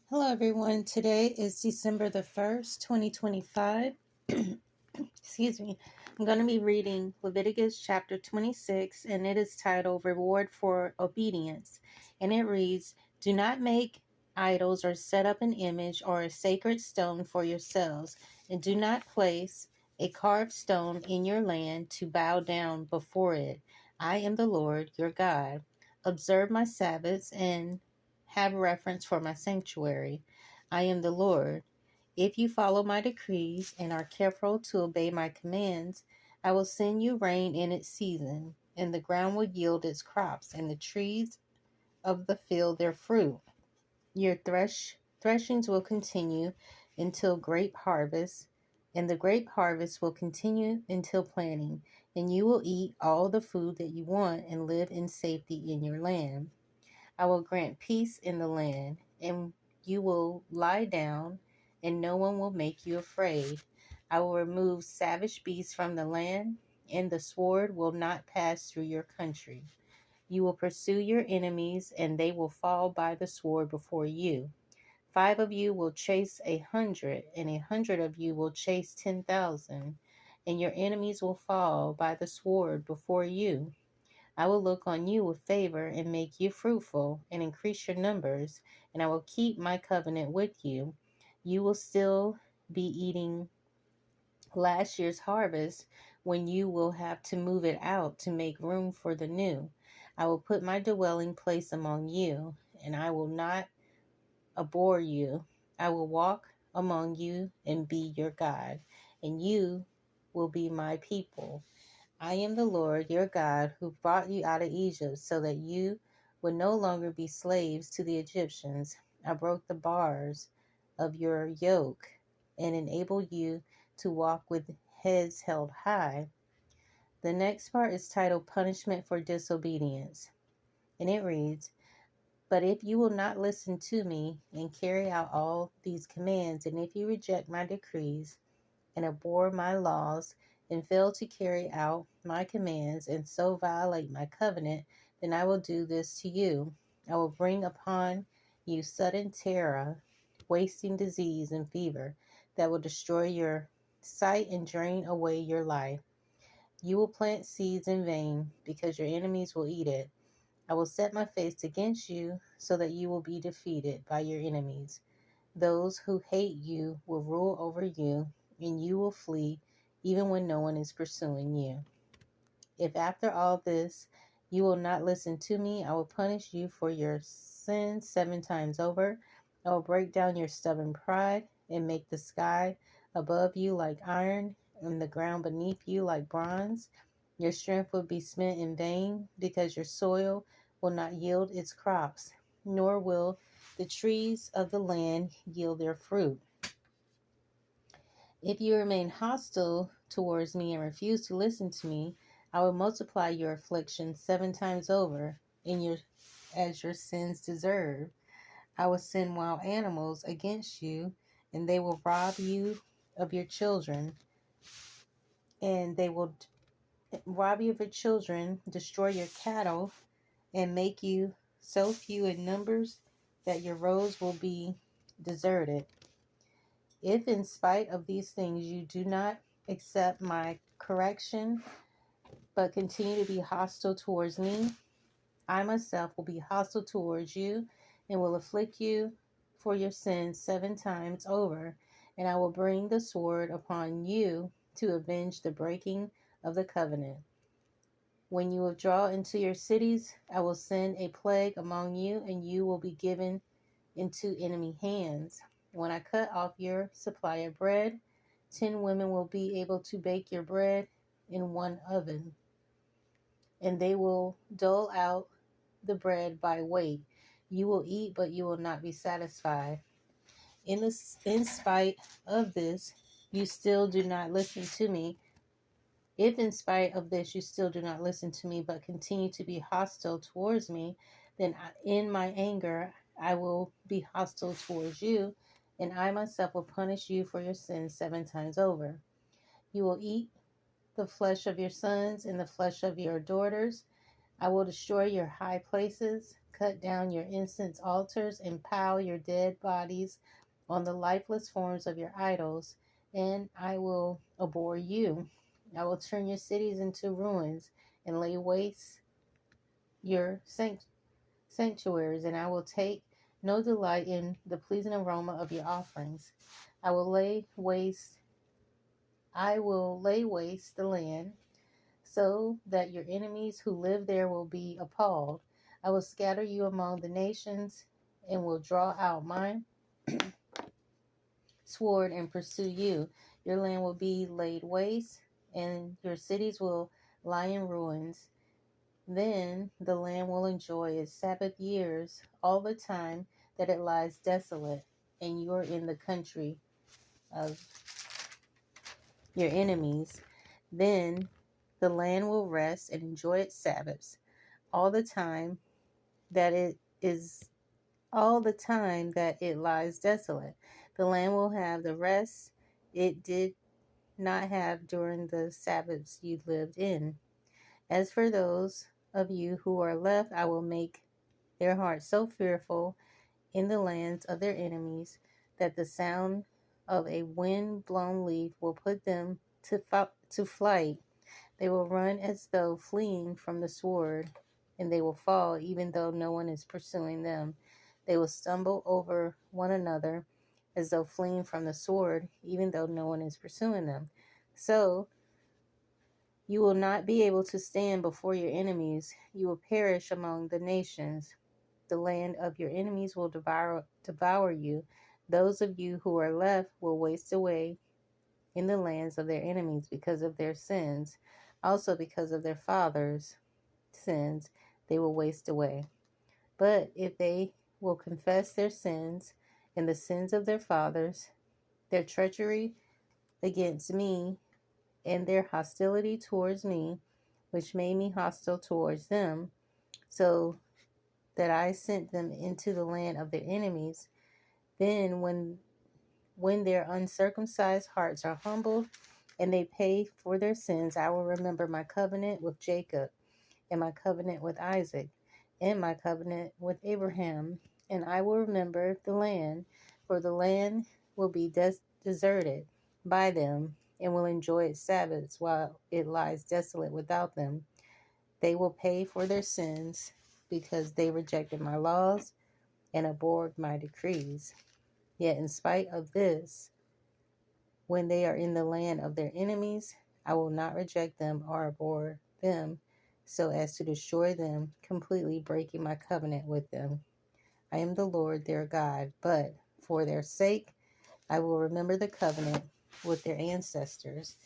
Hello, everyone. Today is December the 1st, 2025. Excuse me. I'm going to be reading Leviticus chapter 26, and it is titled Reward for Obedience. And it reads, "Do not make idols or set up an image or a sacred stone for yourselves, and do not place a carved stone in your land to bow down before it. I am the Lord your God. Observe my Sabbaths and have reference for my sanctuary. I am the Lord. If you follow my decrees and are careful to obey my commands, I will send you rain in its season, and the ground will yield its crops, and the trees of the field their fruit. Your threshings will continue until grape harvest, and the grape harvest will continue until planting, and you will eat all the food that you want and live in safety in your land. I will grant peace in the land, and you will lie down, and no one will make you afraid. I will remove savage beasts from the land, and the sword will not pass through your country. You will pursue your enemies, and they will fall by the sword before you. 5 of you will chase 100, and 100 of you will chase 10,000, and your enemies will fall by the sword before you. I will look on you with favor and make you fruitful and increase your numbers, and I will keep my covenant with you. You will still be eating last year's harvest when you will have to move it out to make room for the new. I will put my dwelling place among you, and I will not abhor you. I will walk among you and be your God, and you will be my people. I am the Lord your God who brought you out of Egypt so that you would no longer be slaves to the Egyptians. I broke the bars of your yoke and enabled you to walk with heads held high. The next part is titled Punishment for Disobedience, and it reads, "But if you will not listen to me and carry out all these commands, and if you reject my decrees, and abhor my laws, and fail to carry out my commands, and so violate my covenant, then I will do this to you. I will bring upon you sudden terror, wasting disease, and fever that will destroy your sight and drain away your life. You will plant seeds in vain, because your enemies will eat it. I will set my face against you, so that you will be defeated by your enemies. Those who hate you will rule over you, and you will flee even when no one is pursuing you. If after all this you will not listen to me, I will punish you for your sins 7 times over. I will break down your stubborn pride and make the sky above you like iron and the ground beneath you like bronze. Your strength will be spent in vain because your soil will not yield its crops, nor will the trees of the land yield their fruit. If you remain hostile towards me and refuse to listen to me, I will multiply your affliction 7 times over as your sins deserve. I will send wild animals against you, and they will rob you of your children, and they will rob you of your children, destroy your cattle, and make you so few in numbers that your roads will be deserted. If in spite of these things you do not accept my correction, but continue to be hostile towards me, I myself will be hostile towards you and will afflict you for your sins 7 times over, and I will bring the sword upon you to avenge the breaking of the covenant. When you withdraw into your cities, I will send a plague among you, and you will be given into enemy hands. When I cut off your supply of bread, 10 women will be able to bake your bread in one oven, and they will dole out the bread by weight. You will eat, but you will not be satisfied. In spite of this, you still do not listen to me. If in spite of this you still do not listen to me, but continue to be hostile towards me, then in my anger I will be hostile towards you, and I myself will punish you for your sins 7 times over. You will eat the flesh of your sons and the flesh of your daughters, I will destroy your high places, cut down your incense altars, and pile your dead bodies on the lifeless forms of your idols, and I will abhor you. I will turn your cities into ruins and lay waste your sanctuaries, and I will take no delight in the pleasing aroma of your offerings. I will lay waste I will lay waste the land so that your enemies who live there will be appalled. I will scatter you among the nations and will draw out my sword and pursue you. Your land will be laid waste, and your cities will lie in ruins. Then the land will enjoy its Sabbath years all the time that it lies desolate, and you are in the country of your enemies. Then the land will rest and enjoy its Sabbaths all the time that it is all the time that it lies desolate. The land will have the rest it did not have during the Sabbaths you lived in. As for those of you who are left, I will make their hearts so fearful in the lands of their enemies that the sound of a wind-blown leaf will put them to flight. They will run as though fleeing from the sword, and they will fall even though no one is pursuing them. They will stumble over one another as though fleeing from the sword, even though no one is pursuing them. So you will not be able to stand before your enemies. You will perish among the nations. The land of your enemies will devour you. Those of you who are left will waste away in the lands of their enemies because of their sins. Also because of their fathers' sins, they will waste away. But if they will confess their sins and the sins of their fathers, their treachery against me, and their hostility towards me, which made me hostile towards them, so that I sent them into the land of their enemies, then when their uncircumcised hearts are humbled and they pay for their sins, I will remember my covenant with Jacob and my covenant with Isaac and my covenant with Abraham, and I will remember the land, for the land will be deserted by them and will enjoy its Sabbaths while it lies desolate without them. They will pay for their sins because they rejected my laws and abhorred my decrees. Yet in spite of this, when they are in the land of their enemies, I will not reject them or abhor them so as to destroy them, completely breaking my covenant with them. I am the Lord their God, but for their sake I will remember the covenant with their ancestors,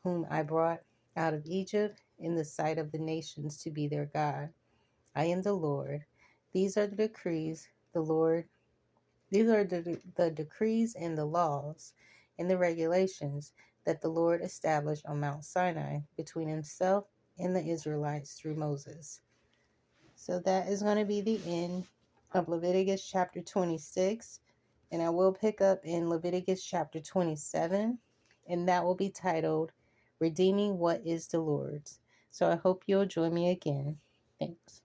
whom I brought out of Egypt in the sight of the nations to be their God. I am the Lord. These are the decrees the Lord These are the decrees and the laws and the regulations that the Lord established on Mount Sinai between himself and the Israelites through Moses. So that is going to be the end of Leviticus chapter 26. And I will pick up in Leviticus chapter 27. And that will be titled Redeeming What is the Lord's. So I hope you'll join me again. Thanks.